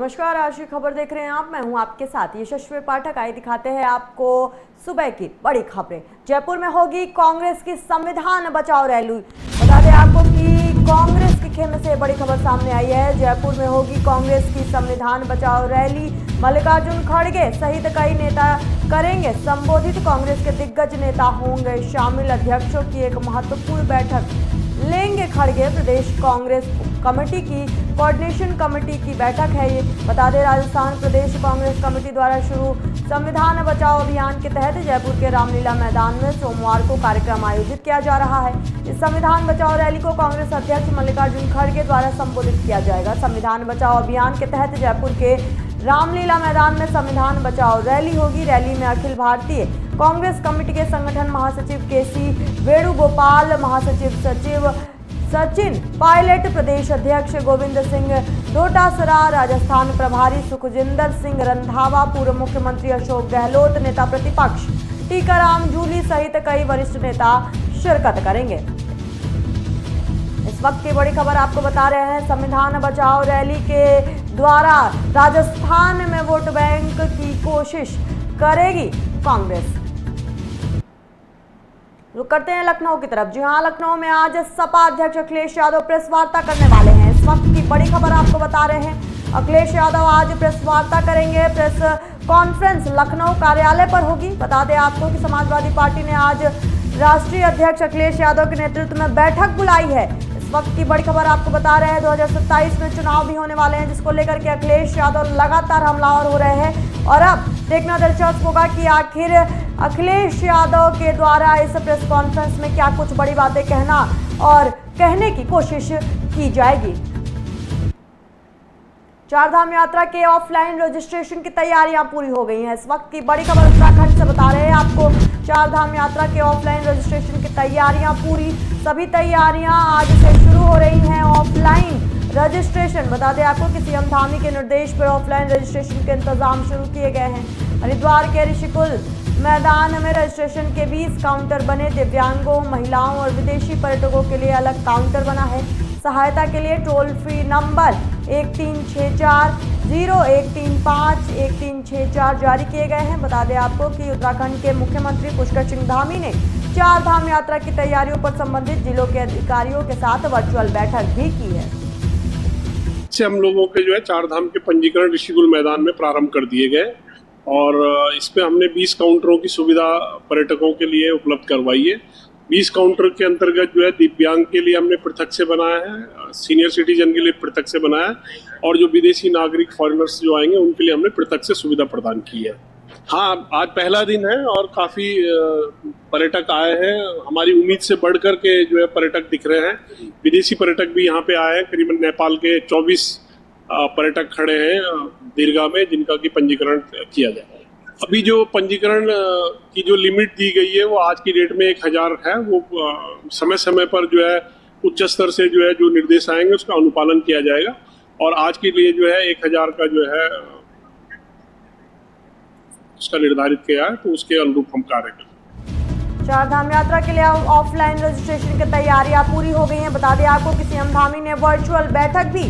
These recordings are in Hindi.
नमस्कार, आज की खबर देख रहे हैं आप। मैं हूं आपके साथ यशस्वी पाठक। आइए दिखाते हैं आपको सुबह की बड़ी खबरें। जयपुर में होगी कांग्रेस की संविधान बचाओ रैली। बता दें आपको कि कांग्रेस के खेमे से बड़ी खबर सामने आई है। जयपुर में होगी कांग्रेस की संविधान बचाओ रैली। मल्लिकार्जुन खड़गे सहित कई नेता करेंगे संबोधित। कांग्रेस के दिग्गज नेता होंगे शामिल। अध्यक्षों की एक महत्वपूर्ण बैठक लेंगे खड़गे। प्रदेश कांग्रेस कमेटी की कोऑर्डिनेशन कमेटी की बैठक है ये। बता दें, राजस्थान प्रदेश कांग्रेस कमेटी द्वारा शुरू संविधान बचाओ अभियान के तहत जयपुर के रामलीला मैदान में सोमवार को कार्यक्रम आयोजित किया जा रहा है। इस संविधान बचाओ रैली को कांग्रेस अध्यक्ष मल्लिकार्जुन खड़गे द्वारा संबोधित किया जाएगा। संविधान बचाओ अभियान के तहत जयपुर के रामलीला मैदान में संविधान बचाओ रैली होगी। रैली में अखिल भारतीय कांग्रेस कमेटी के संगठन महासचिव केसी वेणुगोपाल, महासचिव सचिव सचिन पायलट, प्रदेश अध्यक्ष गोविंद सिंह डोटासरा, राजस्थान प्रभारी सुखजिंदर सिंह रंधावा, पूर्व मुख्यमंत्री अशोक गहलोत, नेता प्रतिपक्ष टीकाराम जूली सहित कई वरिष्ठ नेता शिरकत करेंगे। इस वक्त की बड़ी खबर आपको बता रहे हैं। संविधान बचाओ रैली के द्वारा राजस्थान में वोट बैंक की कोशिश करेगी कांग्रेस। रुक करते हैं लखनऊ की तरफ। जी हां, लखनऊ में आज सपा अध्यक्ष अखिलेश यादव प्रेस वार्ता करने वाले हैं। इस वक्त की बड़ी खबर आपको बता रहे हैं। अखिलेश यादव आज प्रेस वार्ता करेंगे। प्रेस कॉन्फ्रेंस लखनऊ कार्यालय पर होगी। बता दें आपको कि समाजवादी पार्टी ने आज राष्ट्रीय अध्यक्ष अखिलेश यादव के नेतृत्व में बैठक बुलाई है। इस वक्त की बड़ी खबर आपको बता रहे हैं। 2027 में चुनाव भी होने वाले हैं, जिसको लेकर के अखिलेश यादव लगातार हमलावर हो रहे हैं। और अब देखना दिलचस्प होगा कि आखिर अखिलेश यादव के द्वारा इस प्रेस कॉन्फ्रेंस में क्या कुछ बड़ी बातें कहना और कहने की कोशिश की जाएगी। चारधाम यात्रा के ऑफलाइन रजिस्ट्रेशन की तैयारियां पूरी हो गई हैं। इस वक्त की बड़ी खबर उत्तराखंड से बता रहे हैं आपको। चारधाम यात्रा के ऑफलाइन रजिस्ट्रेशन की तैयारियां पूरी, सभी तैयारियां आज से शुरू हो रही हैं। ऑफलाइन रजिस्ट्रेशन, बता दें आपको कि सीएम धामी के निर्देश पर ऑफलाइन रजिस्ट्रेशन के इंतजाम शुरू किए गए हैं। हरिद्वार के ऋषिकुल मैदान में रजिस्ट्रेशन के 20 काउंटर बने। दिव्यांगों, महिलाओं और विदेशी पर्यटकों के लिए अलग काउंटर बना है। सहायता के लिए टोल फ्री नंबर 1364 0135 1364 जारी किए गए हैं। बता दें आपको कि उत्तराखंड के मुख्यमंत्री पुष्कर सिंह धामी ने चारधाम यात्रा की तैयारियों पर संबंधित जिलों के अधिकारियों के साथ वर्चुअल बैठक भी की है। से हम लोगों के जो है चारधाम के पंजीकरण ऋषिकुल मैदान में प्रारंभ कर दिए गए और इस पे हमने 20 काउंटरों की सुविधा पर्यटकों के लिए उपलब्ध करवाई है। 20 काउंटर के अंतर्गत जो है दिव्यांग के लिए हमने पृथक से बनाया है, सीनियर सिटीजन के लिए पृथक से बनाया है और जो विदेशी नागरिक फॉरेनर्स जो आएंगे उनके लिए हमने पृथक से सुविधा प्रदान की है। हाँ, आज पहला दिन है और काफ़ी पर्यटक आए हैं। हमारी उम्मीद से बढ़ कर के जो है पर्यटक दिख रहे हैं। विदेशी पर्यटक भी यहाँ पे आए हैं। करीबन नेपाल के 24 पर्यटक खड़े हैं दीर्घा में, जिनका की पंजीकरण किया जाए। अभी जो पंजीकरण की जो लिमिट दी गई है वो आज की डेट में 1000 है। वो समय समय पर जो है उच्च स्तर से जो है जो निर्देश आएंगे उसका अनुपालन किया जाएगा और आज के लिए जो है 1000 का जो है उसका निर्धारित किया है, तो उसके अनुरूप हम कार्य करेंगे। चारधाम यात्रा के लिए ऑफलाइन रजिस्ट्रेशन की तैयारियां पूरी हो गई हैं। बता दें आपको कि सीएम धामी ने वर्चुअल बैठक भी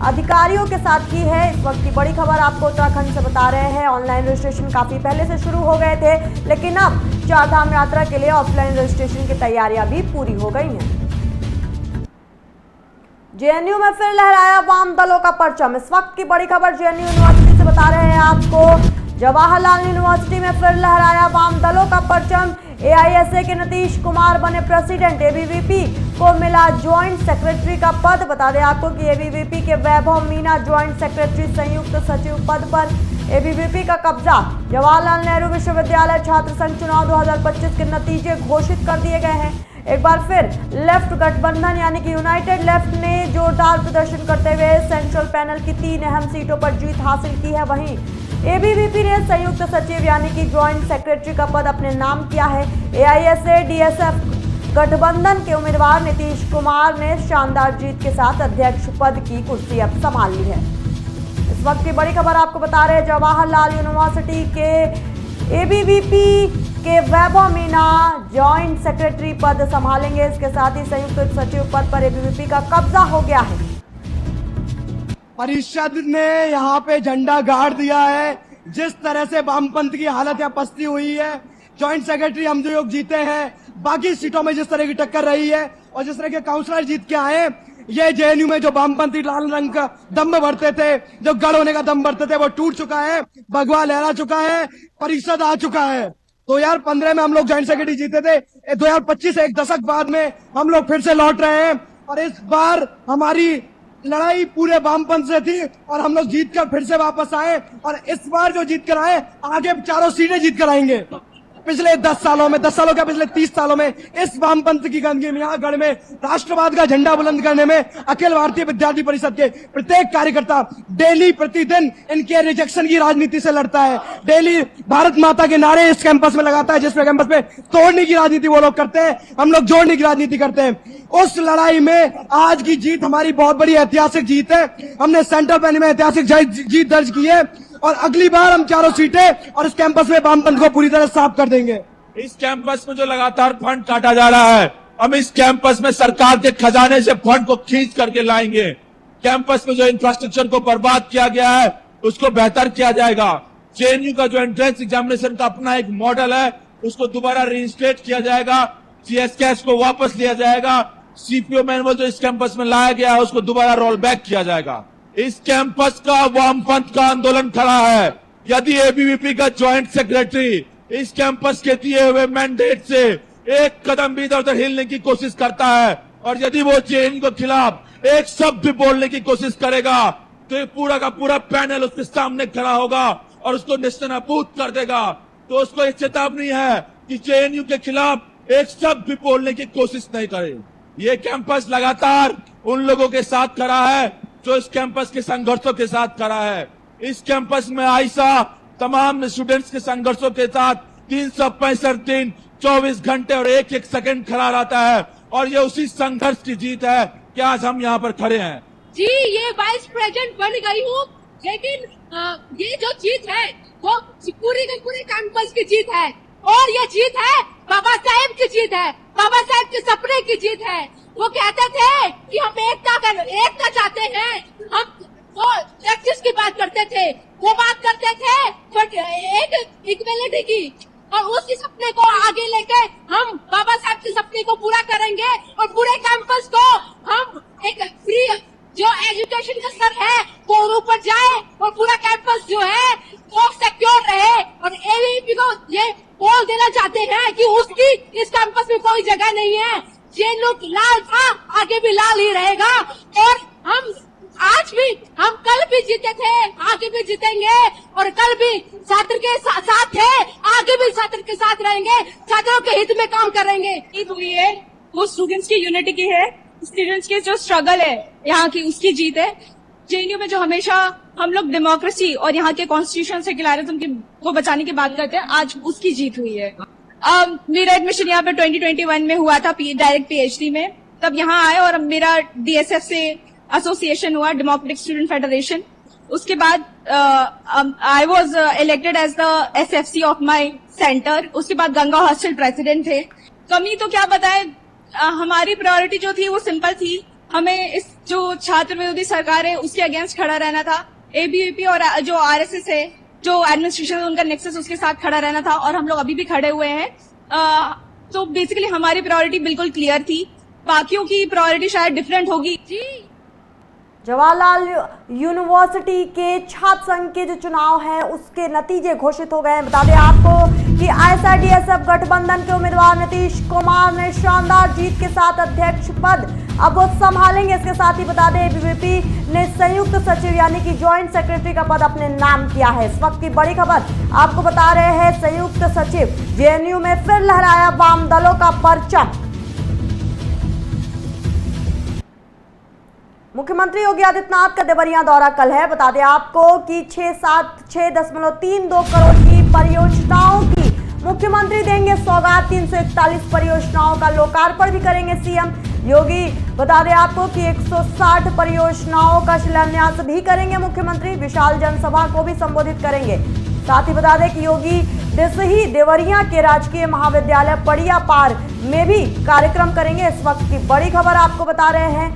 अधिकारियों के साथ की है। इस वक्त की बड़ी खबर आपको उत्तराखंड से बता रहे हैं। ऑनलाइन रजिस्ट्रेशन काफी पहले से शुरू हो गए थे, लेकिन अब चारधाम यात्रा के लिए ऑफलाइन रजिस्ट्रेशन की तैयारियां भी पूरी हो गई हैं। जेएनयू में फिर लहराया वाम दलों का परचम। इस वक्त की बड़ी खबर जेएनयू यूनिवर्सिटी से बता रहे हैं आपको। जवाहरलाल यूनिवर्सिटी में फिर लहराया वाम दलों का परचम। एआईएसए के नीतीश कुमार बने प्रेसिडेंट। एबीवीपी को मिला ज्वाइंट सेक्रेटरी का पद। बता दें आपको कि एबीवीपी के वैभव मीना ज्वाइंट सेक्रेटरी संयुक्त सचिव पद पर एबीवीपी का कब्जा। जवाहरलाल नेहरू विश्वविद्यालय छात्र संघ चुनाव 2025 के नतीजे घोषित कर दिए गए हैं। एक बार फिर लेफ्ट गठबंधन यानी कि यूनाइटेड लेफ्ट ने जोरदार प्रदर्शन करते हुए सेंट्रल पैनल की 3 अहम सीटों पर जीत हासिल की है। वहीं एबीवीपी ने संयुक्त सचिव यानी कि ज्वाइंट सेक्रेटरी का पद अपने नाम किया है। एआईएसए डीएसएफ गठबंधन के उम्मीदवार नीतीश कुमार ने शानदार जीत के साथ अध्यक्ष पद की कुर्सी अब संभाल ली है। इस वक्त की बड़ी खबर आपको बता रहे हैं। जवाहरलाल यूनिवर्सिटी के एबीवीपी के वैभव मीना ज्वाइंट सेक्रेटरी पद संभालेंगे। इसके साथ ही संयुक्त सचिव पद पर एबीवीपी का कब्जा हो गया है। परिषद ने यहाँ पे झंडा गाड़ दिया है। जिस तरह से वामपंथ की हालत यहाँ पस्ती हुई है, जॉइंट सेक्रेटरी हम जो जीते हैं, बाकी सीटों में जिस तरह की टक्कर रही है और जिस तरह के काउंसलर जीत के आए, ये जेएनयू में जो वामपंथी लाल रंग का दम भरते थे, जो गढ़ होने का दम भरते थे, वो टूट चुका है, भगवा लहरा चुका है, परिषद आ चुका है। 2015 में हम लोग जॉइंट सेक्रेटरी जीते थे, 2025 से एक दशक बाद में हम लोग फिर से लौट रहे हैं और इस बार हमारी लड़ाई पूरे वामपंथ से थी और हम लोग जीत कर फिर से वापस आए और इस बार जो जीत कर आए, आगे चारों सीटें जीत कर आएंगे। पिछले 10 सालों में, 10 सालों क्या, पिछले 30 सालों में इस वामपंथ की गंदगी में, यहाँ गढ़ में राष्ट्रवाद का झंडा बुलंद करने में अखिल भारतीय विद्यार्थी परिषद के प्रत्येक कार्यकर्ता डेली प्रतिदिन इनके रिजेक्शन की राजनीति से लड़ता है। डेली भारत माता के नारे इस कैंपस में लगाता है, जिसमें कैंपस में तोड़ने की राजनीति वो लोग करते हैं, हम लोग जोड़ने की राजनीति करते हैं। उस लड़ाई में आज की जीत हमारी बहुत बड़ी ऐतिहासिक जीत है। हमने सेंट्रल पैनल में ऐतिहासिक जीत दर्ज की है और अगली बार हम चारों सीटें और इस कैंपस में वामपंथ को पूरी तरह साफ कर देंगे। इस कैंपस में जो लगातार फंड काटा जा रहा है, हम इस कैंपस में सरकार के खजाने से फंड को खींच करके लाएंगे। कैंपस में जो इंफ्रास्ट्रक्चर को बर्बाद किया गया है, उसको बेहतर किया जाएगा। जेएनयू का जो एंट्रेंस एग्जामिनेशन का अपना एक मॉडल है, उसको दोबारा रीइंस्टेट किया जाएगा। सीएसकेएस को वापस लिया जाएगा। सीपीओ मैनुअल जो इस कैंपस में लाया गया है, उसको दोबारा रोल बैक किया जाएगा। इस कैंपस का वामपंथ का आंदोलन खड़ा है। यदि एबीवीपी का ज्वाइंट सेक्रेटरी इस कैंपस के दिए हुए मैंडेट से एक कदम भी इधर उधर हिलने की कोशिश करता है और यदि वो जेएनयू के खिलाफ एक शब्द भी बोलने की कोशिश करेगा, तो ये पूरा का पूरा पैनल उसके सामने खड़ा होगा और उसको नेस्तनाबूद कर देगा। तो उसको एक चेतावनी है कि जेएनयू के खिलाफ एक शब्द भी बोलने की कोशिश नहीं करे। ये कैंपस लगातार उन लोगों के साथ खड़ा है जो इस कैंपस के संघर्षों के साथ खड़ा है। इस कैंपस में आयशा तमाम स्टूडेंट्स के संघर्षों के साथ 365 दिन 24 घंटे और एक एक सेकंड खड़ा रहता है और ये उसी संघर्ष की जीत है कि आज हम यहाँ पर खड़े हैं। जी, ये वाइस प्रेसिडेंट बन गई हूँ, लेकिन ये जो जीत है वो पूरी के पूरे कैंपस की जीत है और ये जीत है बाबा साहेब की जीत है, बाबा साहेब के सपने की जीत है। वो कहते थे कि हम एकता चाहते हैं, हम वो जस्टिस की बात करते थे, वो बात करते थे बट एक इक्वलिटी की, और उसी सपने को आगे लेके हम बाबा साहब के सपने को पूरा करेंगे और पूरे कैंपस को हम एक फ्री जो एजुकेशन का स्तर है वो ऊपर जाए और पूरा कैंपस जो है वो सिक्योर रहे। और एबीवीपी को ये बोल देना चाहते हैं कि उसकी इस कैंपस में कोई जगह नहीं है। जेएनयू लाल था, आगे भी लाल ही रहेगा और हम आज भी, हम कल भी जीते थे, आगे भी जीतेंगे और कल भी छात्र के साथ थे, आगे भी छात्र के साथ रहेंगे, छात्रों के हित में काम करेंगे। जीत हुई है वो स्टूडेंट्स की यूनिटी की है, स्टूडेंट्स की जो स्ट्रगल है यहाँ की, उसकी जीत है। जेएनयू में जो हमेशा हम लोग डेमोक्रेसी और यहाँ के कॉन्स्टिट्यूशन सेक्युलरिज्म को बचाने की बात करते हैं, आज उसकी जीत हुई है। मेरा एडमिशन यहाँ पे 2021 में हुआ था डायरेक्ट पीएचडी में, तब यहाँ आए और मेरा डीएसएफ से एसोसिएशन हुआ, डेमोक्रेटिक स्टूडेंट फेडरेशन। उसके बाद I was elected as the SFC of my centre. उसके बाद गंगा हॉस्टल प्रेसिडेंट थे। कमी तो क्या बताएं, हमारी प्रायोरिटी जो थी वो सिंपल थी, हमें इस जो छात्र विरोधी सरकार है उसके अगेंस्ट खड़ा रहना था। एबीवीपी और जो आरएसएस है, जो एडमिनिस्ट्रेशन है, उनका नेक्सस, उसके साथ खड़ा रहना था और हम लोग अभी भी खड़े हुए हैं। तो बेसिकली हमारी प्रायोरिटी बिल्कुल क्लियर थी, बाकियों की प्रायोरिटी शायद डिफरेंट होगी। जी, जवाहरलाल यूनिवर्सिटी के छात्र संघ के जो चुनाव है उसके नतीजे घोषित हो गए हैं। बता दें आपको कि आईएसआईडीएसएफ गठबंधन के उम्मीदवार नीतीश कुमार ने शानदार जीत के साथ अध्यक्ष पद अब वो संभालेंगे। इसके साथ ही बता दें एबीवीपी ने संयुक्त सचिव यानी कि ज्वाइंट सेक्रेटरी का पद अपने नाम किया है। इस वक्त की बड़ी खबर आपको बता रहे हैं, संयुक्त सचिव, जेएनयू में फिर लहराया वाम दलों का परचम। मुख्यमंत्री योगी आदित्यनाथ का देवरिया दौरा कल है। बता दें आपको कि 6.32 करोड़ की परियोजनाओं की मुख्यमंत्री देंगे सौगात। 341 परियोजनाओं का लोकार्पण भी करेंगे सीएम योगी। बता दें आपको कि 160 परियोजनाओं का शिलान्यास भी करेंगे मुख्यमंत्री। विशाल जनसभा को भी संबोधित करेंगे। साथ ही बता दें कि योगी देसही देवरिया के राजकीय महाविद्यालय पड़िया पार में भी कार्यक्रम करेंगे। इस वक्त की बड़ी खबर आपको बता रहे हैं,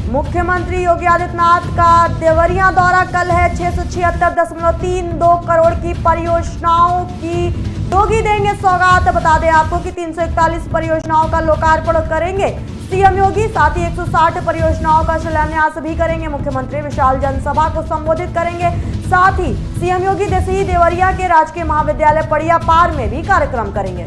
मुख्यमंत्री योगी आदित्यनाथ का देवरिया दौरा कल है। 676.32 करोड़ की परियोजनाओं की योगी देंगे सौगात। बता दें आपको कि 341 परियोजनाओं का लोकार्पण करेंगे सीएम योगी। साथ ही 160 परियोजनाओं का शिलान्यास भी करेंगे। मुख्यमंत्री विशाल जनसभा को संबोधित करेंगे। साथ ही सीएम योगी देसई देवरिया के राजकीय महाविद्यालय पड़िया पार में भी कार्यक्रम करेंगे।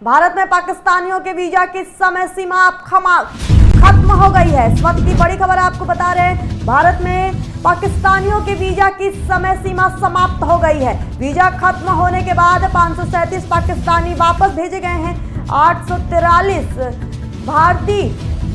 भारत में पाकिस्तानियों के वीजा की समय सीमा खत्म हो गई है। इस वक्त की बड़ी खबर आपको बता रहे हैं, भारत में पाकिस्तानियों के वीजा की समय सीमा समाप्त हो गई है। वीजा खत्म होने के बाद 537 पाकिस्तानी वापस भेजे गए हैं। 843 भारतीय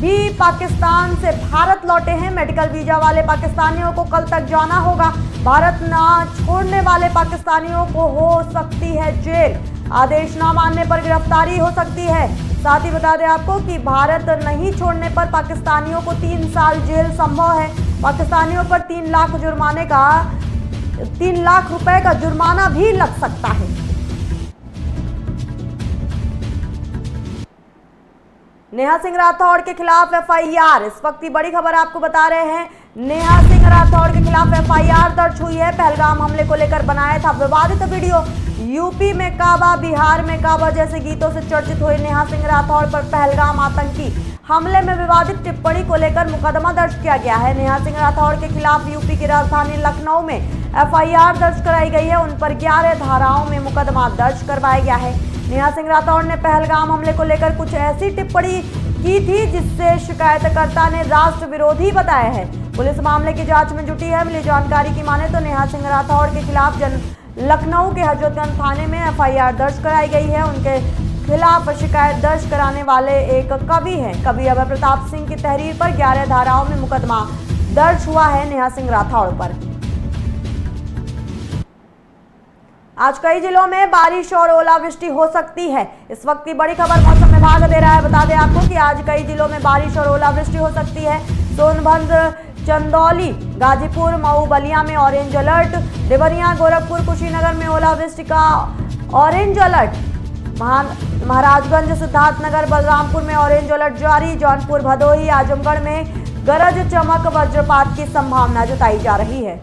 भी पाकिस्तान से भारत लौटे हैं। मेडिकल वीजा वाले पाकिस्तानियों को कल तक जाना होगा। भारत ना छोड़ने वाले पाकिस्तानियों को हो सकती है जेल। आदेश न मानने पर गिरफ्तारी हो सकती है। साथ ही बता दें आपको कि भारत नहीं छोड़ने पर पाकिस्तानियों को 3 साल जेल संभव है। पाकिस्तानियों पर 3 लाख रुपए का जुर्माना भी लग सकता है। नेहा सिंह राठौड़ के खिलाफ एफआईआर। इस वक्त की बड़ी खबर आपको बता रहे हैं, नेहा सिंह राठौड़ के खिलाफ एफआईआर दर्ज हुई है। पहलगाम हमले को लेकर बनाया था विवादित वीडियो। यूपी में काबा, बिहार में काबा जैसे गीतों से चर्चित हुए नेहा सिंह राठौड़ पर पहलगाम आतंकी हमले में विवादित टिप्पणी को लेकर मुकदमा दर्ज किया गया है। नेहा सिंह राठौड़ के खिलाफ यूपी की राजधानी लखनऊ में एफआईआर दर्ज कराई गई है। उन पर 11 धाराओं में मुकदमा दर्ज करवाया गया है। नेहा सिंह राठौड़ ने पहलगाम हमले को लेकर कुछ ऐसी टिप्पणी की थी जिससे शिकायतकर्ता ने राष्ट्र विरोधी बताया है। पुलिस मामले की जांच में जुटी है। मिली जानकारी की माने तो नेहा सिंह राठौड़ के खिलाफ लखनऊ के हजरतगंज थाने में एफआईआर दर्ज कराई गई है। उनके खिलाफ शिकायत दर्ज कराने वाले एक कवि हैं। कवि अभय प्रताप सिंह की तहरीर पर 11 धाराओं में मुकदमा दर्ज हुआ है नेहा सिंह राठौड़ पर। आज कई जिलों में बारिश और ओलावृष्टि हो सकती है। इस वक्त की बड़ी खबर मौसम विभाग दे रहा है। बता दें आपको कि आज कई जिलों में बारिश और ओलावृष्टि हो सकती है। सोनभद्र, चंदौली, गाजीपुर, मऊ, बलिया में ऑरेंज अलर्ट। देवरिया, गोरखपुर, कुशीनगर में ओलावृष्टि का ऑरेंज अलर्ट। महाराजगंज, सिद्धार्थनगर, बलरामपुर में ऑरेंज अलर्ट जारी। जौनपुर, भदोही, आजमगढ़ में गरज चमक वज्रपात की संभावना जताई जा रही है।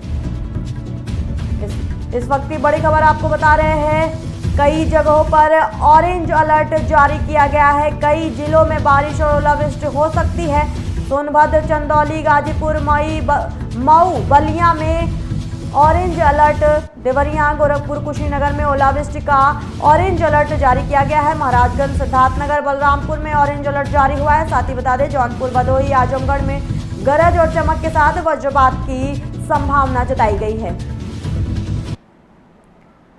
इस वक्त की बड़ी खबर आपको बता रहे हैं, कई जगहों पर ऑरेंज अलर्ट जारी किया गया है। कई जिलों में बारिश और ओलावृष्टि हो सकती है। सोनभद्र, चंदौली, गाजीपुर, मऊ, बलिया में ऑरेंज अलर्ट। देवरिया, गोरखपुर, कुशीनगर में ओलावृष्टि का ऑरेंज अलर्ट जारी किया गया है। महाराजगंज, सिद्धार्थनगर, बलरामपुर में ऑरेंज अलर्ट जारी हुआ है। साथ ही बता दें जौनपुर, भदोही, आजमगढ़ में गरज और चमक के साथ वज्रपात की संभावना जताई गई है।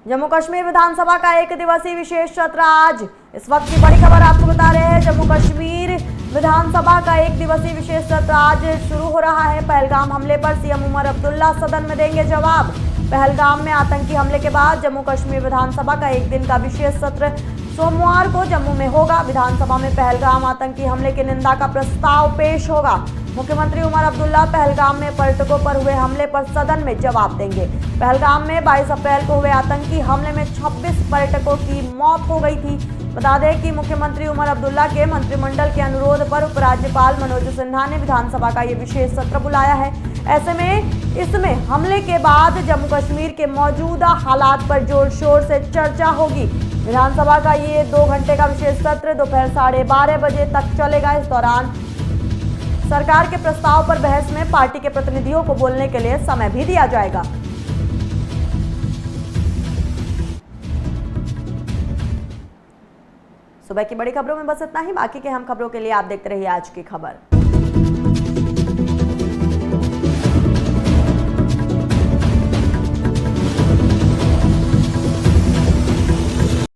जम्मू कश्मीर विधानसभा का 1 दिवसीय विशेष सत्र आज। इस वक्त की बड़ी खबर आपको बता रहे हैं, जम्मू कश्मीर विधानसभा का 1 दिवसीय विशेष सत्र आज शुरू हो रहा है। पहलगाम हमले पर सीएम उमर अब्दुल्ला सदन में देंगे जवाब। पहलगाम में आतंकी हमले के बाद जम्मू कश्मीर विधानसभा का 1 दिन का विशेष सत्र सोमवार को जम्मू में होगा। विधानसभा में पहलगाम आतंकी हमले की निंदा का प्रस्ताव पेश होगा। मुख्यमंत्री उमर अब्दुल्ला पहलगाम में पर्यटकों पर हुए हमले पर सदन में जवाब देंगे। पहलगाम में 22 अप्रैल को हुए आतंकी हमले में 26 पर्यटकों की मौत हो गई थी। बता दें कि मुख्यमंत्री उमर अब्दुल्ला के मंत्रिमंडल के अनुरोध पर उपराज्यपाल मनोज सिन्हा ने विधानसभा का ये विशेष सत्र बुलाया है। ऐसे में इसमें हमले के बाद जम्मू कश्मीर के मौजूदा हालात पर जोर शोर से चर्चा होगी। विधानसभा का ये 2 घंटे का विशेष सत्र दोपहर 12:30 बजे तक चलेगा। इस दौरान सरकार के प्रस्ताव पर बहस में पार्टी के प्रतिनिधियों को बोलने के लिए समय भी दिया जाएगा। सुबह की बड़ी खबरों में बस इतना ही। बाकी के हम खबरों के लिए आप देखते रहिए आज की खबर।